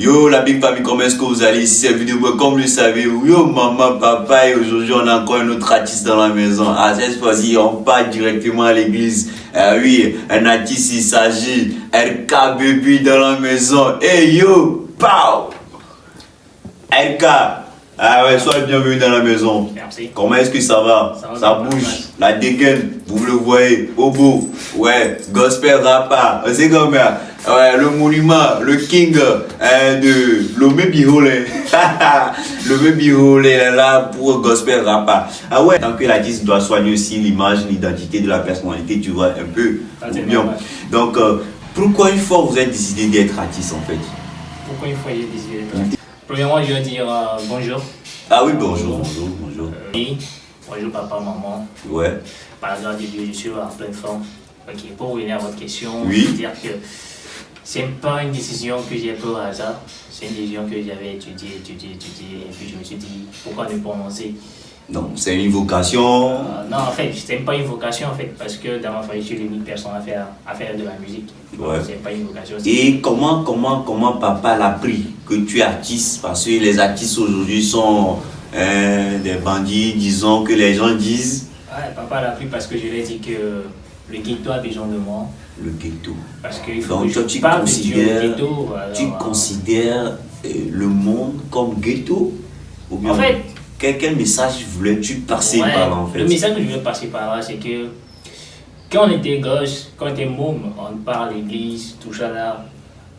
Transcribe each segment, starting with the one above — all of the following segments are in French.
Yo la big famille, comment est-ce que vous allez? Ici c'est vidéo, comme vous le savez, yo maman, papa, et aujourd'hui on a encore un autre artiste dans la maison. Ah, cette fois-ci on part directement à l'église. Oui, un artiste, il s'agit LK Baby dans la maison. Hey yo, pow! LK, ah ouais, sois le bienvenu dans la maison. Merci. Comment est-ce que ça va? Ça bouge, la dégaine, vous le voyez, Obo, ouais, gospel rapper, c'est comme ça. Ouais, le monument, le king de Lomé Biholé. Lomé Biholé est là pour gospel rapper. Ah ouais, tant que l'artiste doit soigner aussi l'image, l'identité de la personnalité, tu vois, un peu bien. Donc, pourquoi une fois vous avez décidé d'être artiste en fait? Pourquoi une fois j'ai décidé d'être artiste? Premièrement, je vais dire bonjour. Ah oui, bonjour. Oui, bonjour papa, maman. Ouais. Par la grâce de Dieu, je suis en pleine forme. Ok, pour revenir à votre question, oui. Je veux dire que c'est pas une décision que j'ai prise au hasard. C'est une décision que j'avais étudiée, et puis je me suis dit, pourquoi ne pas lancer? Donc, c'est une vocation? Non, en fait, c'est pas une vocation, en fait, parce que dans ma famille, je suis l'unique personne à faire de la musique. Ouais. C'est pas une vocation. Et comment papa l'a pris que tu es artiste? Parce que les artistes aujourd'hui sont des bandits, disons que les gens disent. Ouais, papa l'a pris parce que je lui ai dit que le ghetto a besoin de moi. Le ghetto. Parce qu'il faut donc, que tu parle considères, du ghetto. Alors, tu considères le monde comme ghetto? Ou bien en fait, quel message voulais-tu passer par là en fait? Le message que je voulais passer par là, c'est que quand on était gosse, quand on était môme, on parle l'église, tout ça là,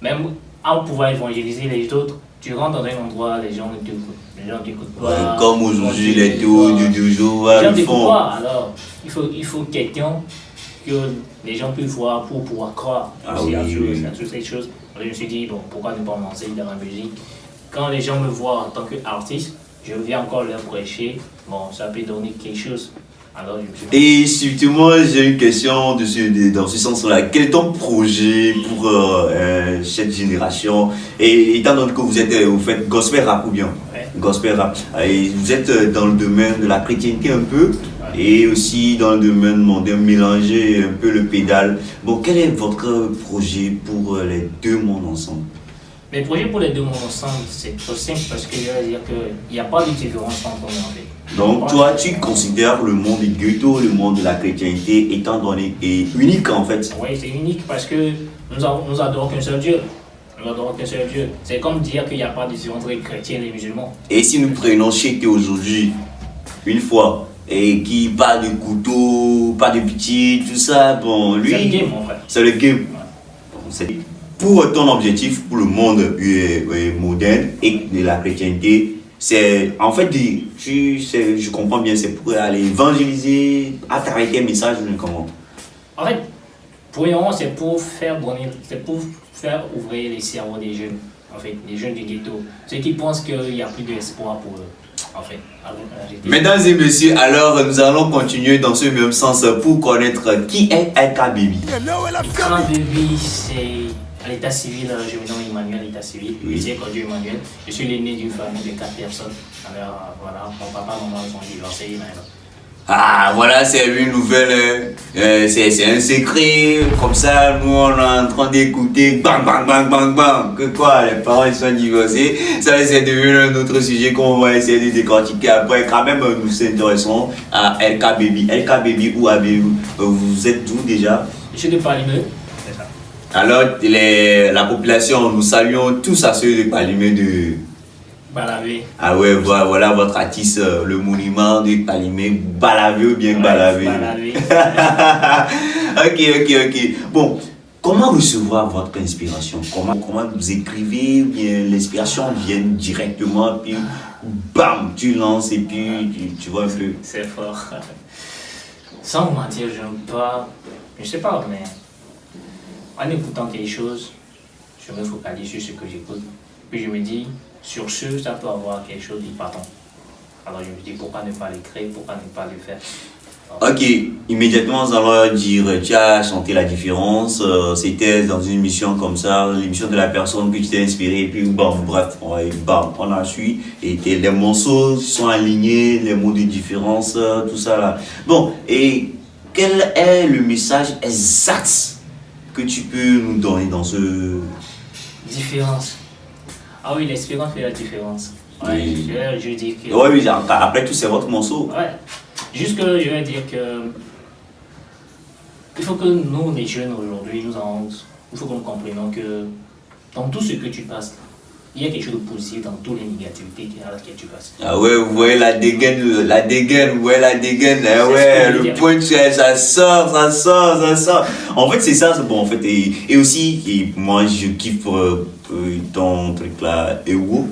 même à pouvoir évangéliser les autres, tu rentres dans un endroit, les gens ne t'écoutent. Les gens ne t'écoutent pas. Ouais, comme aujourd'hui, les taux du jour, les gens ne t'écoutent pas. Alors, il faut quelqu'un que les gens puissent voir pour pouvoir croire à toutes ces choses. Alors, je me suis dit, bon, pourquoi ne pas me lancer dans la musique? Quand les gens me voient en tant qu'artiste, je viens encore leur prêcher, bon, ça peut donner quelque chose. Alors, et surtout, j'ai une question dans ce sens-là. Quel est ton projet pour cette génération? Et étant donné que vous faites gospel rap ou bien? Ouais. Gospel rap. Et vous êtes dans le domaine de la chrétienté un peu, et aussi dans le domaine mondain, mélanger un peu le pédale. Bon, quel est votre projet pour les deux mondes ensemble? Mes projets pour les deux mondes ensemble, c'est trop simple parce que je vais dire qu'il n'y a pas de différence entre nous en fait. Donc toi, tu considères le monde du ghetto, le monde de la chrétienté étant donné et unique en fait? Oui, c'est unique parce que nous adorons qu'un seul Dieu. Nous adorons qu'un seul Dieu. C'est comme dire qu'il n'y a pas de différence entre les chrétiens et les musulmans. Et si nous prenons Cheikh aujourd'hui, une fois, et qui parle de couteau, pas de pitié, tout ça, bon, lui... C'est le game en fait. C'est le game. Ouais. Pour ton objectif, pour le monde moderne et de la chrétienté, c'est en fait, je comprends bien, c'est pour aller évangéliser, à travers quel message, comment? En fait, pour moi, c'est pour faire ouvrir les cerveaux des jeunes, en fait, les jeunes du ghetto, ceux qui pensent qu'il n'y a plus d'espoir pour eux, en fait. Mesdames et messieurs, alors nous allons continuer dans ce même sens pour connaître qui est LK Baby. LK Baby, c'est... À l'état civil, je me nomme Emmanuel, à l'état civil. Oui. C'est Dieu Emmanuel. Je suis l'aîné d'une famille de 4 personnes. Alors voilà, mon papa et maman sont divorcés maintenant. Ah voilà, c'est une nouvelle, c'est un secret, comme ça nous on est en train d'écouter, bang bang bang bang bang, que quoi, les parents ils sont divorcés, ça c'est devenu un autre sujet qu'on va essayer de décortiquer après, quand même nous nous intéressons à LK Baby. LK Baby, où avez-vous, vous êtes d'où déjà? Je suis de Palimé. Alors, la population, nous saluons tous à ceux de Palimé de Balavé. Ah ouais, voilà votre artiste, le monument de Palimé, Balavé ou bien Balavé. Balavé. Ok. Bon, comment recevoir votre inspiration? Comment vous écrivez? Bien, l'inspiration vient directement, puis bam, tu lances et puis tu vois un peu. C'est fort. Sans vous mentir, je sais pas, mais en écoutant quelque chose, je me focalise sur ce que j'écoute. Puis je me dis, sur ce, ça peut avoir quelque chose d'important. Alors je me dis, pourquoi ne pas l'écrire, pourquoi ne pas le faire? Alors, ok, immédiatement nous allons dire, tu as chanté La Différence, c'était dans une émission comme ça, l'émission de la personne que tu t'es inspiré, et puis bam, bref, on a suivi, et les morceaux sont alignés, les mots de différence, tout ça là. Bon, et quel est le message exact que tu peux nous donner dans ce... Différence. Ah oui, l'expérience fait la différence. Ouais, Oui. je dis que... Ouais, oui, après tout, c'est votre morceau. Ouais. Juste que je vais dire que... Il faut que nous, les jeunes aujourd'hui, il faut que nous comprenions que dans tout ce que tu passes, il y a quelque chose de positif dans toutes les négativités à laquelle tu passes. Ah ouais, vous voyez la dégaine, vous voyez la dégaine, C'est ce ouais, que je veux le dire. punch, ça sort. En fait, c'est ça, c'est bon, en fait, et aussi, moi, je kiffe ton truc là, Ewo.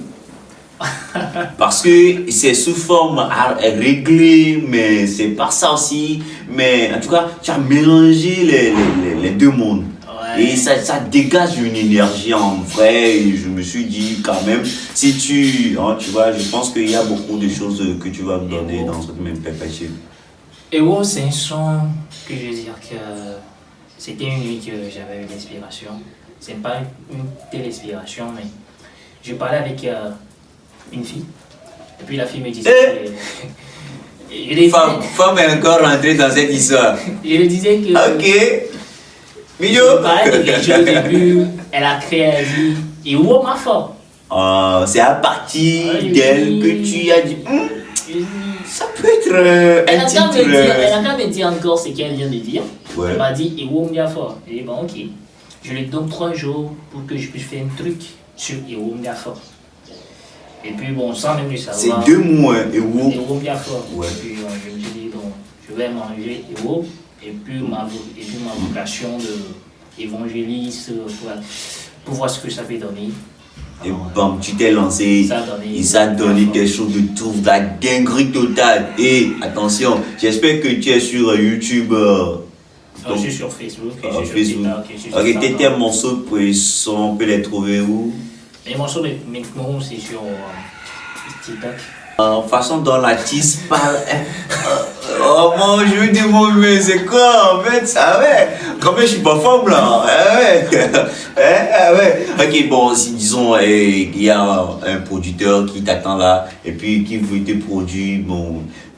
Parce que c'est sous forme réglée, mais c'est pas ça aussi. Mais en tout cas, tu as mélangé les deux mondes. Ouais. Et ça dégage une énergie en vrai. Et je me suis dit, quand même, si tu vois, je pense qu'il y a beaucoup de choses que tu vas me donner dans cette même perspective. Et ouais, c'est un son que je veux dire que c'était une nuit que j'avais eu l'inspiration. C'est pas une telle inspiration, mais je parlais avec une fille. Et puis la fille me disait que... Je lui Femme est encore rentrée dans cette histoire. je lui disais que... Ok. Mignon. Je parlais de quelque chose au début, elle a créé, elle a dit, et où ma femme? C'est à partir Ouais, d'elle que tu as dit, Je lui dis, ça peut être Elle un a qu'à me titre. dire, elle a qu'à me dire encore ce qu'elle vient de dire. Ouais. Elle m'a dit, et où Mdiafa? J'ai dit, bon, ok. Je lui donne 3 jours pour que je puisse faire un truc sur Ewo Mdiafa. Et puis, bon, sans même le savoir. C'est 2 mots, hein, et où Ewo Mdiafa. Ouais. Et puis, je me suis dit, bon, je vais manger Ewo. Et puis, ma vocation d'évangéliste, pour voir ce que ça peut donner. Et bam, tu t'es lancé. Ça a donné- Et ça a donné quelque chose de tout, de la dinguerie totale. Et attention, j'espère que tu es sur YouTube. Je suis sur Facebook, je suis sur Facebook. TikTok, je suis sur Ok, tes Instagram. morceaux, on peut les trouver où? Les morceaux maintenant, c'est sur TikTok. En façon dont l'artiste parle. Oh mon jeu de mots, mais c'est quoi en fait? Ah ouais, quand même je suis pas femme là. Ah ouais. Ah ouais. Ok, bon, si disons, il y a un producteur qui t'attend là et puis qui veut te produire.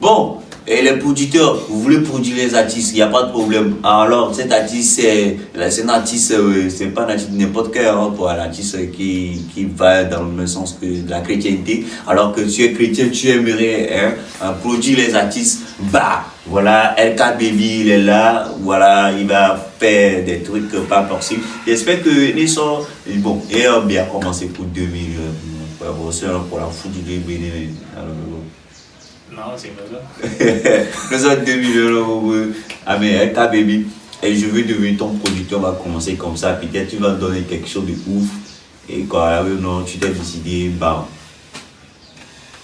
Bon, et les producteurs, vous voulez produire les artistes, il n'y a pas de problème. Alors, cet artiste, c'est un artiste, c'est pas un artiste n'importe quel, hein, pour un artiste qui va dans le même sens que de la chrétienté. Alors que tu es chrétien, tu aimerais produire les artistes. Bah, voilà, LK Baby, il est là, voilà, il va faire des trucs pas possibles. J'espère que les sons, bon, et on a bien commencé pour 2000, pour la foot du 2000. Non, c'est pas ça. Nous avons 2 millions à mes LK Baby. Et je veux devenir ton producteur, on va commencer comme ça. Peut-être tu vas me donner quelque chose de ouf. Et quand non, tu t'es décidé, bam.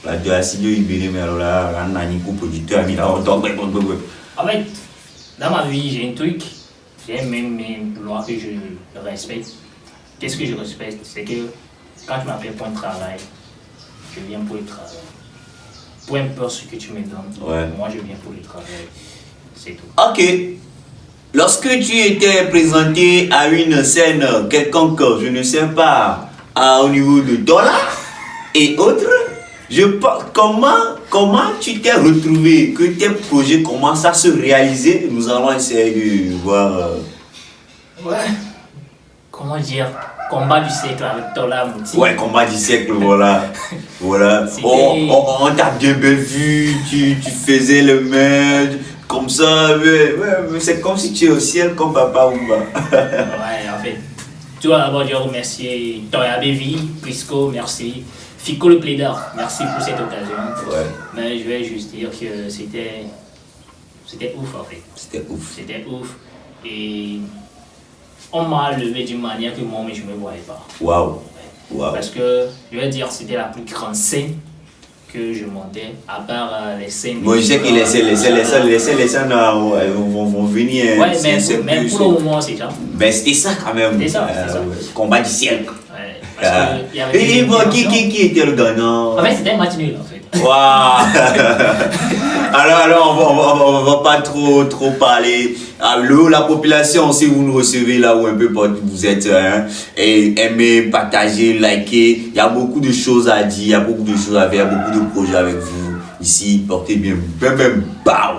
La de la studio, il béné, mais alors là, on a un producteur, il a En fait, dans ma vie, j'ai un truc, j'ai même mes lois que je respecte. Qu'est-ce que je respecte? C'est que quand tu m'appelles pour un travail, je viens pour le travail. Peu importe ce que tu me donnes, Ouais. moi je viens pour le travail. C'est tout. Ok. Lorsque tu étais présenté à une scène quelconque, je ne sais pas, au niveau de dollars et autres, comment tu t'es retrouvé, que tes projets commencent à se réaliser? Nous allons essayer de voir. Ouais. Comment dire? Combat du siècle avec Tola Mouti. Ouais, combat du siècle, voilà. Voilà. C'était- On t'a bien vu, tu faisais le merge, comme ça, mais c'est comme si tu es au ciel comme Papa Oumba. Ouais, en fait. Tout d'abord, je remercie Toya Baby, Prisco, merci. Fico le plaideur, merci pour cette occasion. Ouais, Mais je vais juste dire que c'était ouf en fait. c'était ouf. C'était ouf. Et on m'a levé d'une manière que moi, mais je ne me voyais pas. Waouh. Waouh. Parce que, je vais dire, c'était la plus grande scène que je montais, à part les scènes. Bon, je sais que les scènes vont venir. Ouais, c'est mais plus- pour le moment, c'est ça. Ben, c'était ça quand même. C'était ça. Ouais. Combat du ciel. Ouais, parce que il y avait Et des bon, dimensions. qui était le gagnant? En fait, c'était un match nul en fait. Waouh. Alors, on va pas trop parler. Alors, la population, si vous nous recevez là où un peu partout vous êtes, et aimez, partagez, likez. Il y a beaucoup de choses à dire, il y a beaucoup de choses à faire, il y a beaucoup de projets avec vous. Ici, portez bien, bam, bam, bam.